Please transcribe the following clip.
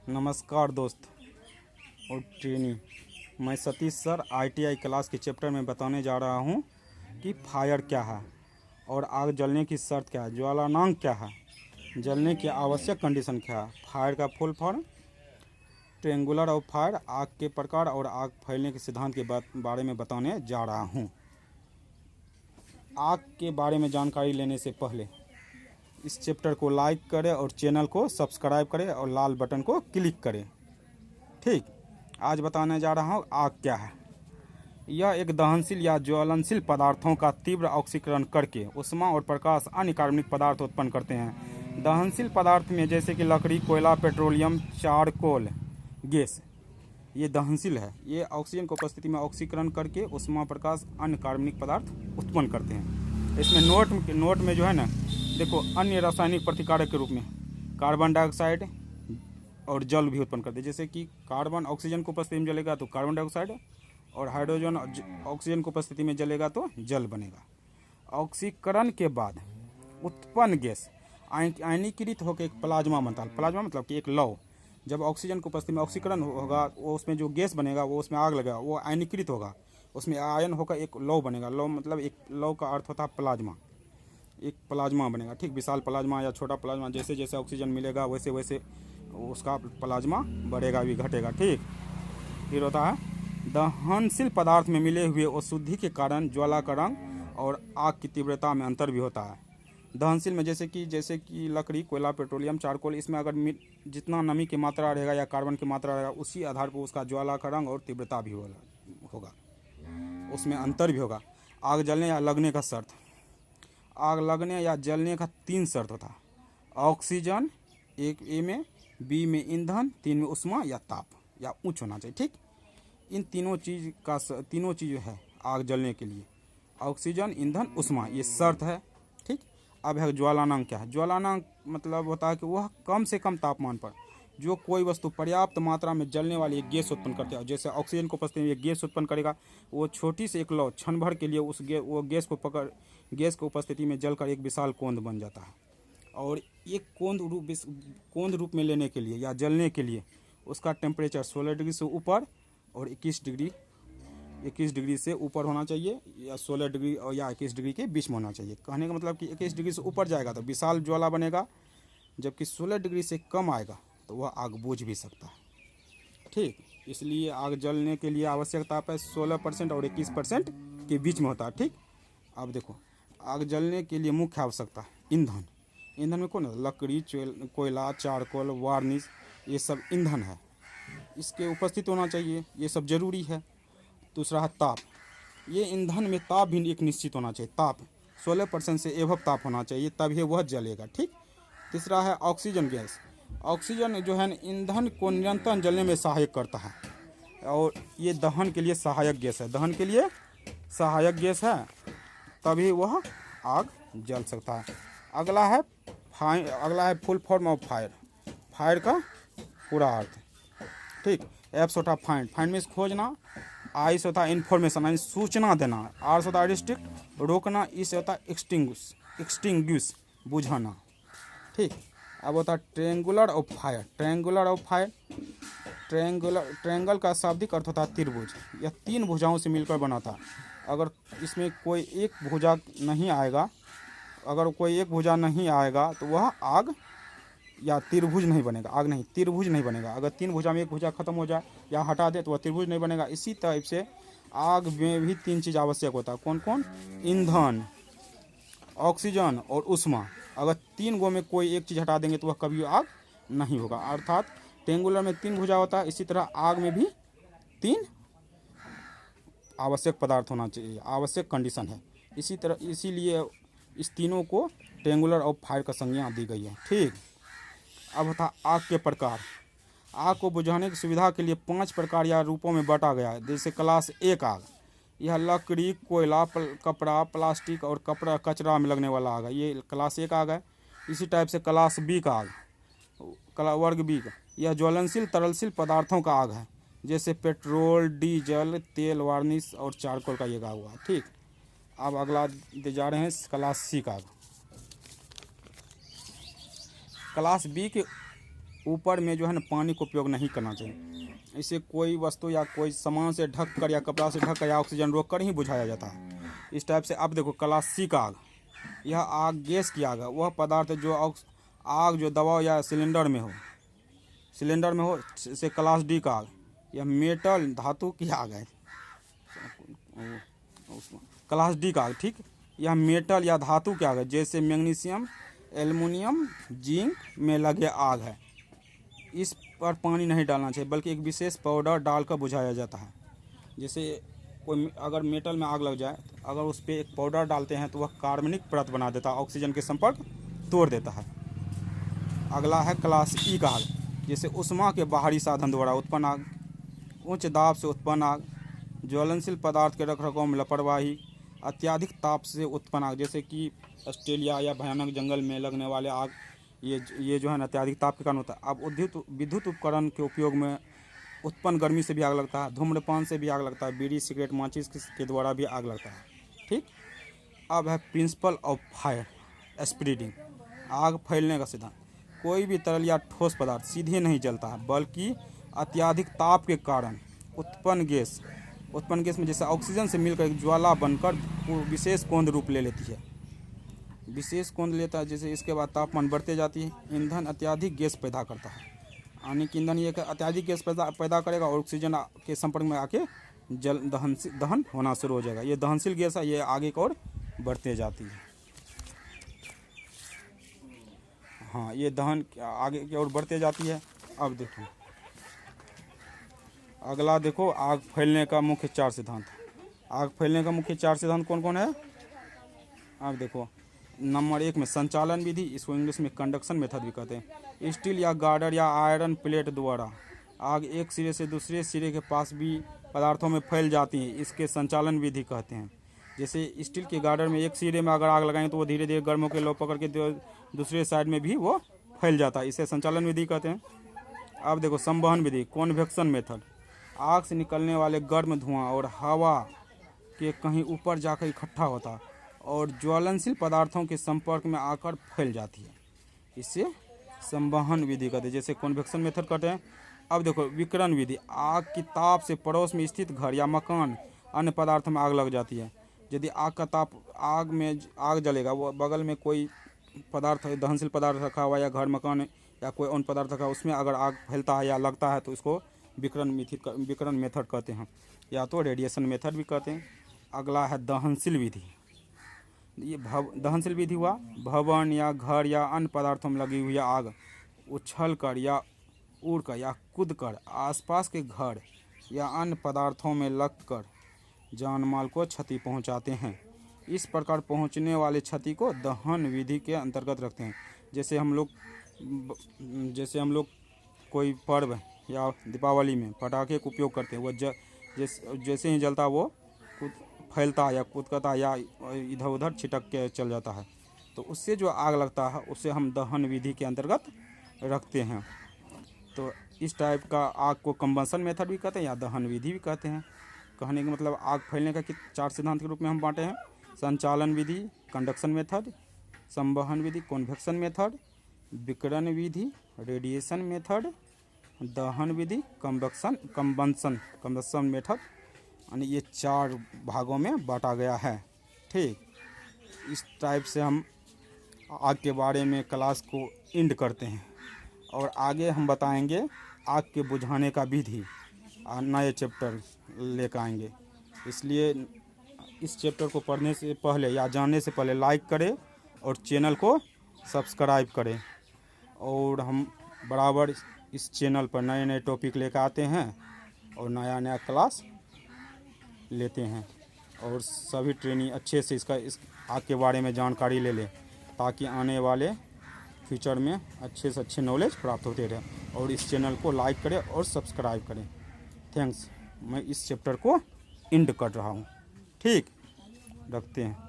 नमस्कार दोस्त और ट्रेनी, मैं सतीश सर ITI क्लास के चैप्टर में बताने जा रहा हूँ कि फायर क्या है और आग जलने की शर्त क्या है, ज्वालानांक क्या है, जलने की आवश्यक कंडीशन क्या है, फायर का full form, triangular of fire, आग के प्रकार और आग फैलने के सिद्धांत के बारे में बताने जा रहा हूँ। आग के बारे में जानकारी लेने से पहले इस चैप्टर को लाइक करें और चैनल को सब्सक्राइब करें और लाल बटन को क्लिक करें। ठीक, आज बताने जा रहा हूँ आग क्या है। यह एक दहनशील या ज्वलनशील पदार्थों का तीव्र ऑक्सीकरण करके उष्मा और प्रकाश अन्य कार्बनिक पदार्थ उत्पन्न करते हैं। दहनशील पदार्थ में जैसे कि लकड़ी, कोयला, पेट्रोलियम, चारकोल गैस, ये दहनशील है। ये ऑक्सीजन की उपस्थिति में ऑक्सीकरण करके उष्मा, प्रकाश, अन्य कार्बनिक पदार्थ उत्पन्न करते हैं। इसमें नोट में जो है ना, देखो, अन्य रासायनिक प्रतिकारक के रूप में कार्बन डाइऑक्साइड और जल भी उत्पन्न करते हैं। जैसे कि कार्बन ऑक्सीजन की उपस्थिति में जलेगा तो कार्बन डाइऑक्साइड, और हाइड्रोजन ऑक्सीजन की उपस्थिति में जलेगा तो जल बनेगा। ऑक्सीकरण के बाद उत्पन्न गैस आयनीकृत होकर एक प्लाज्मा बनता है। प्लाज्मा मतलब कि एक लौ। जब ऑक्सीजन की उपस्थिति में ऑक्सीकरण होगा, वो उसमें जो गैस बनेगा, वो उसमें आग लगेगा, वो आयनीकृत होगा, उसमें आयन होकर एक लौ बनेगा। लौ मतलब एक लौ का अर्थ होता है प्लाज्मा। एक प्लाज्मा बनेगा। ठीक, विशाल प्लाज्मा या छोटा प्लाज्मा, जैसे जैसे ऑक्सीजन मिलेगा वैसे वैसे उसका प्लाज्मा बढ़ेगा भी घटेगा। ठीक, फिर होता है दहनशील पदार्थ में मिले हुए अशुद्धि के कारण ज्वाला का रंग और आग की तीव्रता में अंतर भी होता है। दहनशील में जैसे कि लकड़ी, कोयला, पेट्रोलियम, चारकोल, इसमें अगर जितना नमी की मात्रा रहेगा या कार्बन की मात्रा रहेगा, उसी आधार पर उसका ज्वाला का रंग और तीव्रता भी होगा, उसमें अंतर भी होगा। आग जलने या लगने का शर्त। आग लगने या जलने का 3 शर्त होता है। ऑक्सीजन, 1 ए में, बी में ईंधन, 3 में उष्मा या ताप या उच्च होना चाहिए। ठीक, इन तीनों चीज़ है आग जलने के लिए। ऑक्सीजन, ईंधन, उष्मा, ये शर्त है। ठीक, अब है ज्वालानांक क्या है। ज्वालानांक मतलब होता है कि वह कम से कम तापमान पर जो कोई वस्तु पर्याप्त मात्रा में जलने वाली एक गैस उत्पन्न करती है। जैसे ऑक्सीजन को उपस्थिति में एक गैस उत्पन्न करेगा, वो छोटी सी एक लौ क्षण भर के लिए वो गैस की उपस्थिति में जलकर एक विशाल कोंद बन जाता है। और एक कोंद रूप में लेने के लिए या जलने के लिए उसका टेम्परेचर 16 डिग्री से ऊपर और 21 डिग्री से ऊपर होना चाहिए, या 16 डिग्री और या 21 डिग्री के बीच में होना चाहिए। कहने का मतलब कि 21 डिग्री से ऊपर जाएगा तो विशाल ज्वाला बनेगा, जबकि 16 डिग्री से कम आएगा तो वह आग बुझ भी सकता है। ठीक, इसलिए आग जलने के लिए आवश्यक ताप है 16% और 21% के बीच में होता है। ठीक, अब देखो, आग जलने के लिए मुख्य आवश्यकता ईंधन। ईंधन में कौन है? लकड़ी, कोयला, चारकोल, वार्निश, ये सब ईंधन है, इसके उपस्थित होना चाहिए, ये सब जरूरी है। दूसरा है ताप। ये ईंधन में ताप भी एक निश्चित होना चाहिए। ताप 16% से एवं ताप होना चाहिए, तभी वह जलेगा। ठीक, तीसरा है ऑक्सीजन गैस। ऑक्सीजन जो है ईंधन को निरंतर जलने में सहायक करता है, और ये दहन के लिए सहायक गैस है। दहन के लिए सहायक गैस है, तभी वह आग जल सकता है। अगला है full form of fire. Fire का पूरा अर्थ। ठीक, एफ से होता फाइंड, फाइंड मीन्स खोजना। आई से होता है इन्फॉर्मेशन, यानी सूचना देना। आर से होता है रिस्ट्रिक्ट, रोकना। ई से होता है एक्सटिंग्विश, बुझाना। ठीक, अब होता है ट्रेंगुलर ऑफ फायर। ट्रेंगल का शाब्दिक अर्थ होता है त्रिभुज। यह 3 भुजाओं से मिलकर बना था। अगर इसमें कोई एक भुजा नहीं आएगा, तो वह आग या त्रिभुज नहीं बनेगा। त्रिभुज नहीं बनेगा। अगर 3 भुजा में एक भुजा खत्म हो जाए या हटा दे तो वह त्रिभुज नहीं बनेगा। इसी टाइप से आग में भी 3 चीज़ आवश्यक होता है। कौन कौन? ईंधन, ऑक्सीजन और उष्मा। अगर 3 गो में कोई एक चीज़ हटा देंगे तो वह कभी आग नहीं होगा। अर्थात ट्रेंगुलर में 3 भुजा होता है, इसी तरह आग में भी 3 आवश्यक पदार्थ होना चाहिए, आवश्यक कंडीशन है। इसीलिए इस तीनों को ट्रेंगुलर ऑफ फायर का संज्ञा दी गई है। ठीक, अब था आग के प्रकार। आग को बुझाने की सुविधा के लिए 5 प्रकार या रूपों में बांटा गया है। जैसे क्लास 1 आग, यह लकड़ी, कोयला, कपड़ा, प्लास्टिक और कचरा में लगने वाला आग है, ये क्लास 1 आग है। इसी टाइप से क्लास बी का आग, वर्ग बी का, यह ज्वलनशील तरलशील पदार्थों का आग है, जैसे पेट्रोल, डीजल, तेल, वार्निश और चारकोल का ये आग हुआ। ठीक, अब अगला दे जा रहे हैं क्लास सी का आग। क्लास बी के ऊपर में जो है ना पानी का उपयोग नहीं करना चाहिए। इसे कोई वस्तु या कोई सामान से ढक कर या कपड़ा से ढक कर या ऑक्सीजन रोक कर ही बुझाया जाता है। इस टाइप से अब देखो क्लास सी का आग, यह आग गैस की आग है। वह पदार्थ जो आग जो दबाव या सिलेंडर में हो इसे क्लास डी का आग, यह मेटल धातु की आग है। क्लास डी का आग, ठीक, यह मेटल या धातु की आग है, जैसे मैग्नीशियम, एल्युमिनियम, जिंक में लगे आग है। इस पर पानी नहीं डालना चाहिए, बल्कि एक विशेष पाउडर डालकर बुझाया जाता है। जैसे कोई अगर मेटल में आग लग जाए तो अगर उस पर एक पाउडर डालते हैं तो वह कार्बनिक परत बना देता है, ऑक्सीजन के संपर्क तोड़ देता है। अगला है क्लास ई का आग, जैसे उष्मा के बाहरी साधन द्वारा उत्पन्न आग, उच्च दाब से उत्पन्न आग, ज्वलनशील पदार्थ के रखरखाव में लापरवाही, अत्यधिक ताप से उत्पन्न आग, जैसे कि ऑस्ट्रेलिया या भयानक जंगल में लगने वाले आग, ये जो है ना अत्यधिक ताप के कारण होता है। अब विद्युत उपकरण के उपयोग में उत्पन्न गर्मी से भी आग लगता है, धूम्रपान से भी आग लगता है, बीड़ी, सिगरेट, माचिस के द्वारा भी आग लगता है, ठीक। अब है प्रिंसिपल ऑफ फायर स्प्रेडिंग, आग फैलने का सिद्धांत। कोई भी तरल या ठोस पदार्थ सीधे नहीं जलता है, बल्कि अत्यधिक ताप के कारण उत्पन्न गैस में जैसे ऑक्सीजन से मिलकर एक ज्वाला बनकर विशेष कोंद रूप ले लेती है, विशेष कोंद लेता है। जैसे इसके बाद तापमान बढ़ते जाती है। ईंधन अत्यधिक गैस पैदा करता है, यानी कि ईंधन ये अत्यधिक गैस पैदा करेगा और ऑक्सीजन के संपर्क में आके दहन होना शुरू हो जाएगा। ये दहनशील गैस है, ये आगे की ओर बढ़ते जाती है। हाँ, ये दहन आगे की ओर बढ़ते जाती है। अब देखो अगला, देखो आग फैलने का मुख्य 4 सिद्धांत। आग फैलने का मुख्य 4 सिद्धांत कौन कौन है? अब देखो, नंबर 1 में संचालन विधि, इसको इंग्लिश में कंडक्शन मेथड भी कहते हैं। स्टील या गार्डर या आयरन प्लेट द्वारा आग एक सिरे से दूसरे सिरे के पास भी पदार्थों में फैल जाती है, इसके संचालन विधि कहते हैं। जैसे स्टील के गार्डर में एक सिरे में अगर आग लगाएं तो वो धीरे धीरे गर्म होकर लो पकड़ के दूसरे साइड में भी वो फैल जाता है, इसे संचालन विधि कहते हैं। अब देखो संवहन विधि, कन्वेक्शन मेथड, आग से निकलने वाले गर्म धुआं और हवा के कहीं ऊपर जाकर इकट्ठा होता और ज्वलनशील पदार्थों के संपर्क में आकर फैल जाती है, इसे संवहन विधि कहते हैं, जैसे कन्वेक्शन मेथड कहते हैं। अब देखो विकिरण विधि, आग की ताप से पड़ोस में स्थित घर या मकान अन्य पदार्थ में आग लग जाती है। यदि आग का ताप आग जलेगा, वो बगल में कोई पदार्थ दहनशील पदार्थ रखा हुआ या घर मकान या कोई अन्य पदार्थ रखा, उसमें अगर आग फैलता है या लगता है तो इसको विकिरण मेथड कहते हैं, या तो रेडिएशन मेथड भी कहते हैं। अगला है दहनशील विधि। ये दहनशील विधि हुआ, भवन या घर या अन्य पदार्थों में लगी हुई आग उछल कर या उड़कर या कूदकर आसपास के घर या अन्य पदार्थों में लगकर जानमाल को क्षति पहुंचाते हैं। इस प्रकार पहुंचने वाले क्षति को दहन विधि के अंतर्गत रखते हैं। जैसे हम लोग कोई पर्व या दीपावली में पटाखे का उपयोग करते हैं, वो जैसे ही जलता वो फैलता या कूदता या इधर उधर छिटक के चल जाता है, तो उससे जो आग लगता है उसे हम दहन विधि के अंतर्गत रखते हैं। तो इस टाइप का आग को कंबंशन मेथड भी कहते हैं या दहन विधि भी कहते हैं। कहने का मतलब आग फैलने का 4 सिद्धांत के रूप में हम बांटे हैं: संचालन विधि, कंडक्शन मेथड, संवहन विधि, कन्वेक्शन मेथड, विकिरण विधि, रेडिएशन मेथड, दहन विधि, कंबंशन मेथड, यानी ये 4 भागों में बांटा गया है, ठीक। इस टाइप से हम आग के बारे में क्लास को एंड करते हैं और आगे हम बताएंगे आग के बुझाने का विधि, नए चैप्टर लेकर आएंगे। इसलिए इस चैप्टर को पढ़ने से पहले या जानने से पहले लाइक करें और चैनल को सब्सक्राइब करें। और हम बराबर इस चैनल पर नए नए टॉपिक लेकर आते हैं और नया नया क्लास लेते हैं और सभी ट्रेनिंग अच्छे से इस आग के बारे में जानकारी ले लें, ताकि आने वाले फ्यूचर में अच्छे से अच्छे नॉलेज प्राप्त होते रहे। और इस चैनल को लाइक करें और सब्सक्राइब करें। थैंक्स। मैं इस चैप्टर को एंड कर रहा हूँ, ठीक, रखते हैं।